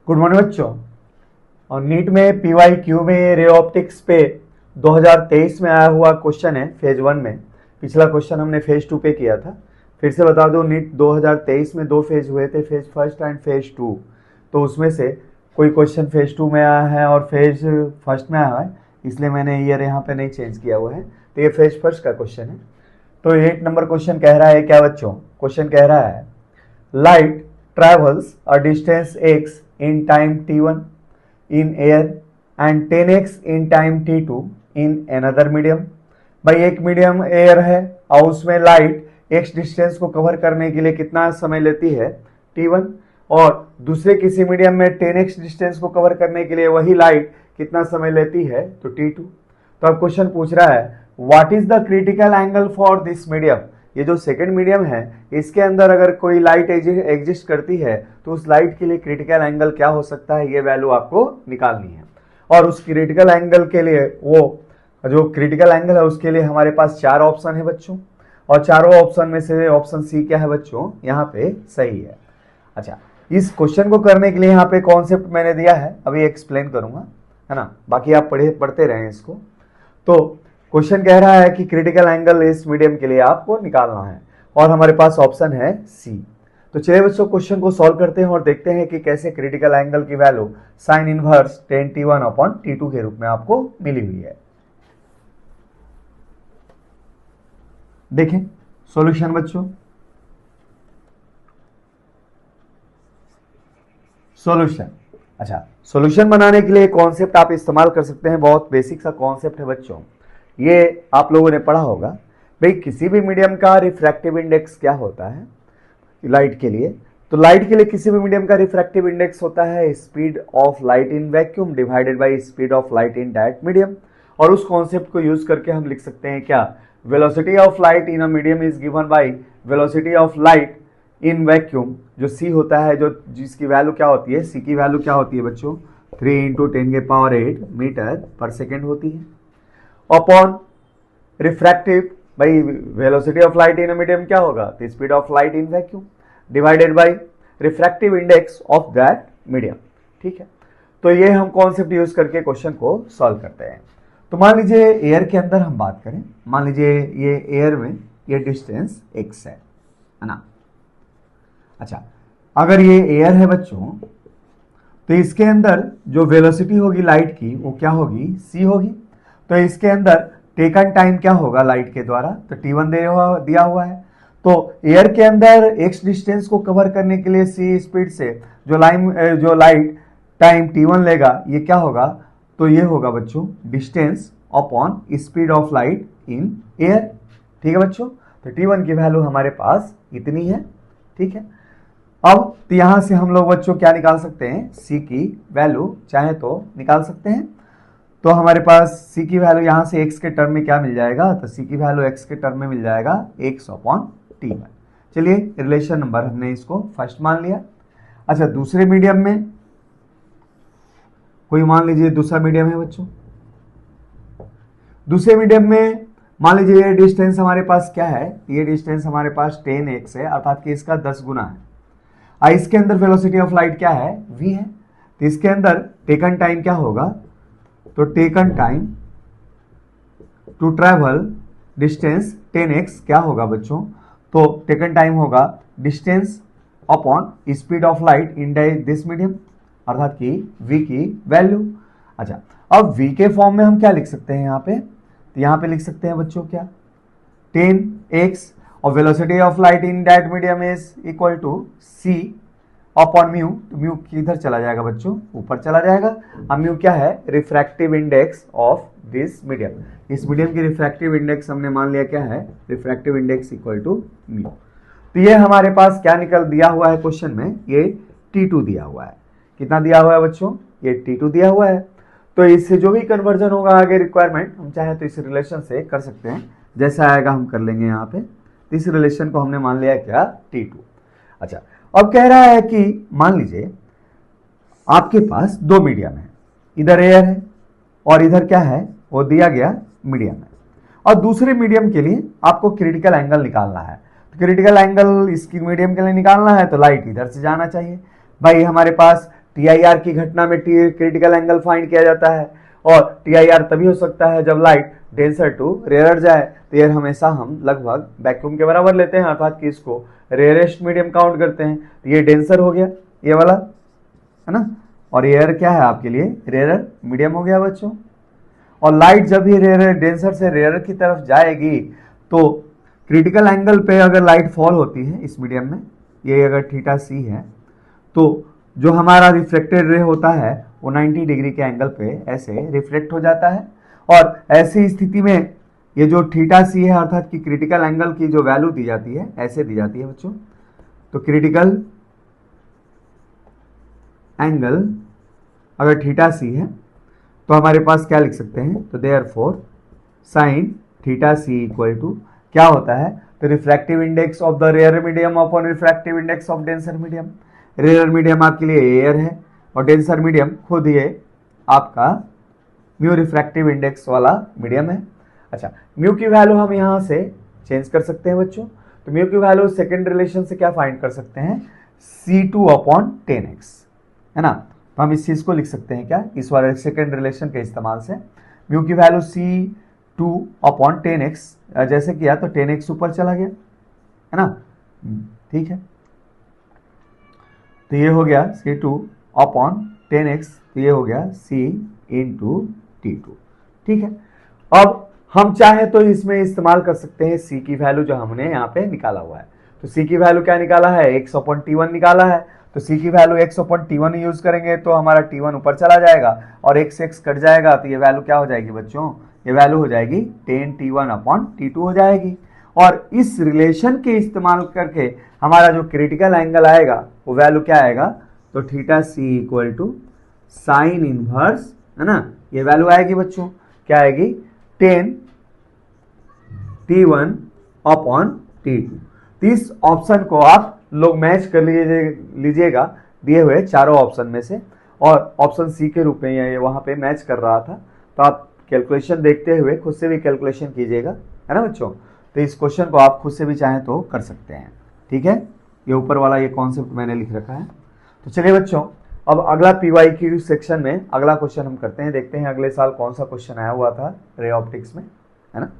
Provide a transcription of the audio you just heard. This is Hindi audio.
गुड मॉर्निंग बच्चों। और नीट में पीवाई क्यू में रे ऑप्टिक्स पे 2023 में आया हुआ क्वेश्चन है फेज 1 में। पिछला क्वेश्चन हमने फेज 2 पे किया था। फिर से बता दो, नीट 2023 में 2 फेज हुए थे, फेज फर्स्ट एंड फेज 2। तो उसमें से कोई क्वेश्चन फेज 2 में आया है और फेज फर्स्ट में आया है, इसलिए मैंने ईयर यहाँ पे नहीं चेंज किया हुआ है। तो ये फेज फर्स्ट का क्वेश्चन है। तो 8 नंबर क्वेश्चन कह रहा है क्या बच्चों? क्वेश्चन कह रहा है light travels a distance x in time t1 in air and 10x in time t2 in another medium। भाई एक मीडियम एयर है और उसमें लाइट x डिस्टेंस को कवर करने के लिए कितना समय लेती है t1, और दूसरे किसी मीडियम में 10x डिस्टेंस को कवर करने के लिए वही लाइट कितना समय लेती है तो t2। तो अब क्वेश्चन पूछ रहा है what is the critical angle for this medium. ये जो सेकंड मीडियम है इसके अंदर अगर कोई लाइट एग्जिस्ट करती है तो उस लाइट के लिए क्रिटिकल एंगल क्या हो सकता है, ये वैल्यू आपको निकालनी है। और उस क्रिटिकल एंगल के लिए वो जो क्रिटिकल एंगल है उसके लिए हमारे पास 4 ऑप्शन है बच्चों, और चारों ऑप्शन में से ऑप्शन सी क्या है बच्चों, यहाँ पे सही है। अच्छा, इस क्वेश्चन को करने के लिए यहाँ पे कॉन्सेप्ट मैंने दिया है, अभी एक्सप्लेन करूंगा, है ना। बाकी आप पढ़ते रहें इसको। तो क्वेश्चन कह रहा है कि क्रिटिकल एंगल इस मीडियम के लिए आपको निकालना है और हमारे पास ऑप्शन है सी। तो चलिए बच्चों क्वेश्चन को सॉल्व करते हैं और देखते हैं कि कैसे क्रिटिकल एंगल की value sine inverse tan t1 upon t2 के रूप में आपको मिली हुई है। देखें सॉल्यूशन बच्चों। सॉल्यूशन, अच्छा सॉल्यूशन बनाने के लिए कॉन्सेप्ट आप इस्तेमाल कर सकते हैं, बहुत बेसिक सा कॉन्सेप्ट है बच्चों। ये आप लोगों ने पढ़ा होगा भाई, किसी भी मीडियम का रिफ्रैक्टिव इंडेक्स क्या होता है लाइट के लिए। तो लाइट के लिए किसी भी मीडियम का रिफ्रैक्टिव इंडेक्स होता है speed of light in vacuum divided by speed of light in that medium. और उस कॉन्सेप्ट को यूज करके हम लिख सकते हैं क्या, velocity of light in a medium is given by velocity of light in vacuum, जो सी होता है, जो जिसकी वैल्यू क्या होती है, सी की वैल्यू क्या होती है बच्चों 3 × 10⁸ मीटर पर सेकेंड होती है, अपॉन रिफ्रैक्टिव भाई velocity of light in medium क्या होगा, the speed of light in vacuum divided by refractive index of that medium. ठीक है, तो ये हम कॉन्सेप्ट यूज करके क्वेश्चन को सॉल्व करते हैं। तो मान लीजिए एयर के अंदर हम बात करें, मान लीजिए ये एयर में ये डिस्टेंस x है ना। अच्छा, अगर ये एयर है बच्चों तो इसके अंदर जो वेलोसिटी होगी लाइट की वो क्या होगी, c होगी। तो इसके अंदर टेकन टाइम क्या होगा लाइट के द्वारा, तो t1 दिया हुआ है। तो एयर के अंदर x डिस्टेंस को कवर करने के लिए c स्पीड से जो लाइट टाइम t1 लेगा ये क्या होगा, तो ये होगा बच्चों distance upon speed of light in air. ठीक है बच्चों, तो t1 की वैल्यू हमारे पास इतनी है। ठीक है, अब तो यहां से हम लोग बच्चों क्या निकाल सकते हैं, c की वैल्यू चाहे तो निकाल सकते हैं। तो हमारे पास c की वैल्यू यहां से x के टर्म में क्या मिल जाएगा, तो c की वैल्यू x के टर्म में मिल जाएगा x अपॉन t1। चलिए रिलेशन नंबर हमने इसको फर्स्ट मान लिया। अच्छा, दूसरे मीडियम में कोई मान लीजिए दूसरा मीडियम है बच्चों, दूसरे मीडियम में मान लीजिए ये डिस्टेंस हमारे पास क्या है, ये डिस्टेंस हमारे पास 10x है, अर्थात कि इसका 10 गुना है। इसके अंदर वेलोसिटी ऑफ लाइट क्या है, v है। तो इसके अंदर टेकन टाइम क्या होगा, तो taken time to travel distance 10x क्या होगा बच्चों, तो टेकन टाइम होगा distance upon speed of light in this medium, अर्थात कि v की वैल्यू। अच्छा, अब v के फॉर्म में हम क्या लिख सकते हैं यहाँ पे, तो यहाँ पे लिख सकते हैं बच्चों क्या 10x, और velocity of light in that medium is equal to c upon mu. तो म्यू किधर चला जाएगा बच्चों, ऊपर चला जाएगा। अब म्यू क्या है, refractive index of this medium. इस मीडियम की रिफ्रैक्टिव इंडेक्स हमने मान लिया क्या है, refractive index equal to mu. तो ये हमारे पास क्या निकल दिया हुआ है क्वेश्चन में, ये t2 दिया हुआ है। कितना दिया हुआ है बच्चों, ये t2 दिया हुआ है। तो इससे जो भी कन्वर्जन होगा आगे रिक्वायरमेंट, हम चाहे तो इस रिलेशन से कर सकते हैं, जैसा आएगा हम कर लेंगे यहाँ पे। इस रिलेशन को हमने मान लिया क्या, t2। अच्छा, अब कह रहा है कि मान लीजिए आपके पास दो मीडियम है, इधर एयर है और इधर क्या है, वो दिया गया मीडियम है, और दूसरे मीडियम के लिए आपको क्रिटिकल एंगल निकालना है। तो क्रिटिकल एंगल इसकी मीडियम के लिए निकालना है तो लाइट इधर से जाना चाहिए। भाई हमारे पास TIR की घटना में क्रिटिकल एंगल फाइंड किया जाता है, और TIR तभी हो सकता है जब लाइट डेंसर टू रेयर जाए। तो ये हमेशा हम लगभग वैक्यूम के बराबर लेते हैं, अर्थात कि इसको रेयरेस्ट मीडियम काउंट करते हैं। तो ये डेंसर हो गया, ये वाला है ना, और एयर क्या है आपके लिए, रेयर मीडियम हो गया बच्चों। और लाइट जब भी रेयर डेंसर से रेयर की तरफ जाएगी तो क्रिटिकल एंगल पे अगर लाइट फॉल होती है इस मीडियम में, ये अगर थीटा सी है, तो जो हमारा रिफ्लेक्टेड रे होता है वो 90 डिग्री के एंगल पे ऐसे रिफ्लेक्ट हो जाता है। और ऐसी स्थिति में ये जो थीटा सी है, अर्थात कि क्रिटिकल एंगल की जो वैल्यू दी जाती है ऐसे दी जाती है बच्चों। तो क्रिटिकल एंगल अगर थीटा सी है तो हमारे पास क्या लिख सकते हैं, तो therefore sine theta C equal to क्या होता है, तो refractive index of the rare medium upon refractive index of denser medium. Rare medium आपके लिए एयर है और डेंसर मीडियम खुद ये आपका म्यू रिफ्रैक्टिव इंडेक्स वाला मीडियम है। अच्छा, म्यू की वैल्यू हम यहाँ से चेंज कर सकते हैं बच्चों। तो म्यू की वैल्यू सेकेंड रिलेशन से क्या फाइंड कर सकते हैं, C2 अपॉन 10x, है ना। तो हम इस चीज को लिख सकते हैं क्या, इस वाले सेकेंड रिलेशन के इस्तेमाल से म्यू की वैल्यू C2 अपॉन 10x जैसे किया तो 10x ऊपर चला गया, है ना, ठीक है। तो ये हो गया C2 अपॉन 10x, तो ये हो गया C इंटू T2, ठीक है। अब हम चाहे तो इसमें इस्तेमाल कर सकते हैं C की वैल्यू जो हमने यहाँ पे निकाला हुआ है। तो C की वैल्यू क्या निकाला है, x अपॉन T1 निकाला है। तो C की value x upon T1 use करेंगे तो हमारा T1 ऊपर चला जाएगा और x कट जाएगा, तो ये वैल्यू क्या हो जाएगी बच्चों, ये वैल्यू हो जाएगी 10T1 अपॉन T2 हो जाएगी। और इस रिलेशन के इस्तेमाल करके हमारा जो क्रिटिकल एंगल आएगा वो वैल्यू क्या आएगा, तो theta C equal to sine inverse, है ना, ये वैल्यू आएगी बच्चों, क्या आएगी 10T1 अपॉन T2। इस ऑप्शन को आप लोग मैच कर लीजिएगा दिए हुए चारों ऑप्शन में से, और ऑप्शन सी के रूप में ये वहां पे मैच कर रहा था। तो आप कैलकुलेशन देखते हुए खुद से भी कैलकुलेशन कीजिएगा, है ना बच्चों। तो इस क्वेश्चन को आप खुद से भी चाहें तो कर सकते हैं, ठीक है। ये ऊपर वाला ये कॉन्सेप्ट मैंने लिख रखा है। तो चलिए बच्चों, अब अगला PYQ सेक्शन में अगला क्वेश्चन हम करते हैं, देखते हैं अगले साल कौन सा क्वेश्चन आया हुआ था रे ऑप्टिक्स में, है ना।